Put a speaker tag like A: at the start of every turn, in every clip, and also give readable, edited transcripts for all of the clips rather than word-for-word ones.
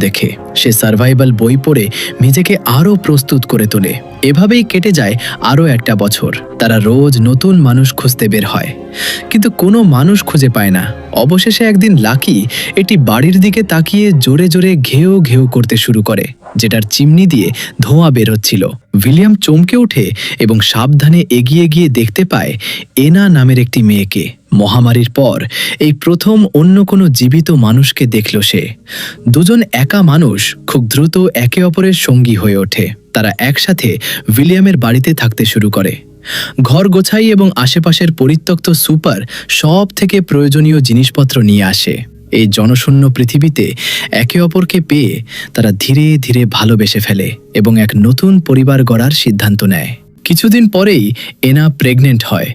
A: দেখে সে সার্ভাইভাল বই পড়ে নিজেকে আরও প্রস্তুত করে তোলে। এভাবেই কেটে যায় আরও একটা বছর। তারা রোজ নতুন মানুষ খুঁজতে বের হয়, কিন্তু কোনো মানুষ খুঁজে পায় না। অবশেষে একদিন লাকি এটি বাড়ির দিকে তাকিয়ে জোরে জোরে ঘেউ ঘেউ করতে শুরু করে, যেটার চিমনি দিয়ে ধোঁয়া বের হচ্ছিল। উইলিয়াম চমকে ওঠে এবং সাবধানে এগিয়ে গিয়ে দেখতে পায় এনা নামের একটি মেয়েকে। মহামারীর পর এই প্রথম অন্য কোনো জীবিত মানুষকে দেখল সে। দুজন একা মানুষ খুব দ্রুত একে অপরের সঙ্গী হয়ে ওঠে। তারা একসাথে উইলিয়ামের বাড়িতে থাকতে শুরু করে। ঘর গোছাই এবং আশেপাশের পরিত্যক্ত সুপার সব থেকে প্রয়োজনীয় জিনিসপত্র নিয়ে আসে। এই জনশূন্য পৃথিবীতে একে অপরকে পেয়ে তারা ধীরে ধীরে ভালোবেসে ফেলে এবং এক নতুন পরিবার গড়ার সিদ্ধান্ত নেয়। কিছুদিন পরেই এনা প্রেগনেন্ট হয়।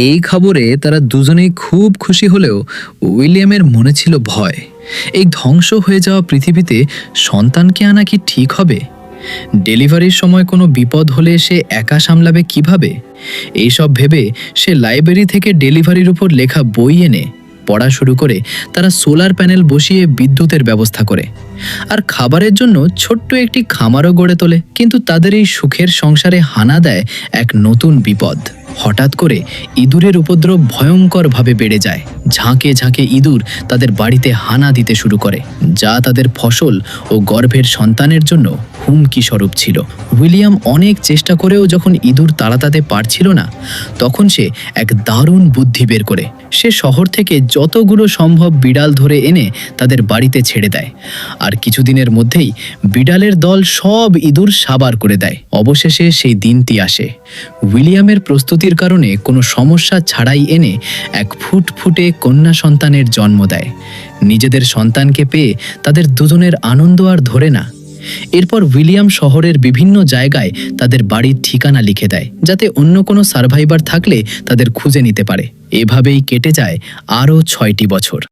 B: এই খবরে তারা দুজনেই খুব খুশি হলেও উইলিয়ামের মনে ছিল ভয়। এই ধ্বংস হয়ে যাওয়া পৃথিবীতে সন্তানকে আনা কি ঠিক হবে? ডেলিভারির সময় কোনো বিপদ হলে সে একা সামলাবে কিভাবে? এইসব ভেবে সে লাইব্রেরি থেকে ডেলিভারির উপর লেখা বই এনে পড়া শুরু করে। তারা সোলার প্যানেল বসিয়ে বিদ্যুতের ব্যবস্থা করে আর খাবারের জন্য ছোট্ট একটি খামারও গড়ে তোলে। কিন্তু তাদের এই সুখের সংসারে হানা দেয় এক নতুন বিপদ। হঠাৎ করে ইঁদুরের উপদ্রব ভয়ঙ্করভাবে বেড়ে যায়। ঝাঁকে ঝাঁকে ইঁদুর তাদের বাড়িতে হানা দিতে শুরু করে, যা তাদের ফসল ও গর্ভের সন্তানের জন্য হুমকি স্বরূপ ছিল। উইলিয়াম অনেক চেষ্টা করেও যখন ইঁদুর তাড়াতে পারছিল না, তখন সে এক দারুণ বুদ্ধি বের করে। সে শহর থেকে যতগুলো সম্ভব বিড়াল ধরে এনে তাদের বাড়িতে ছেড়ে দেয়, আর কিছুদিনের মধ্যেই বিড়ালের দল সব ইঁদুর সাবার করে দেয়। অবশেষে সেই দিনটি আসে। উইলিয়ামের প্রস্তুতির কারণে কোনো সমস্যা ছাড়াই এনে এক ফুটফুটে কন্যা সন্তানের জন্ম দেয়। নিজেদের সন্তানকে পেয়ে তাদের দুজনের আনন্দ আর ধরে না। এরপর উইলিয়াম শহরের বিভিন্ন জায়গায় তাদের বাড়ির ঠিকানা লিখে দেয়, যাতে অন্য কোনো সার্ভাইভার থাকলে তাদের খুঁজে নিতে পারে। এভাবেই কেটে যায় আরও 6টি বছর।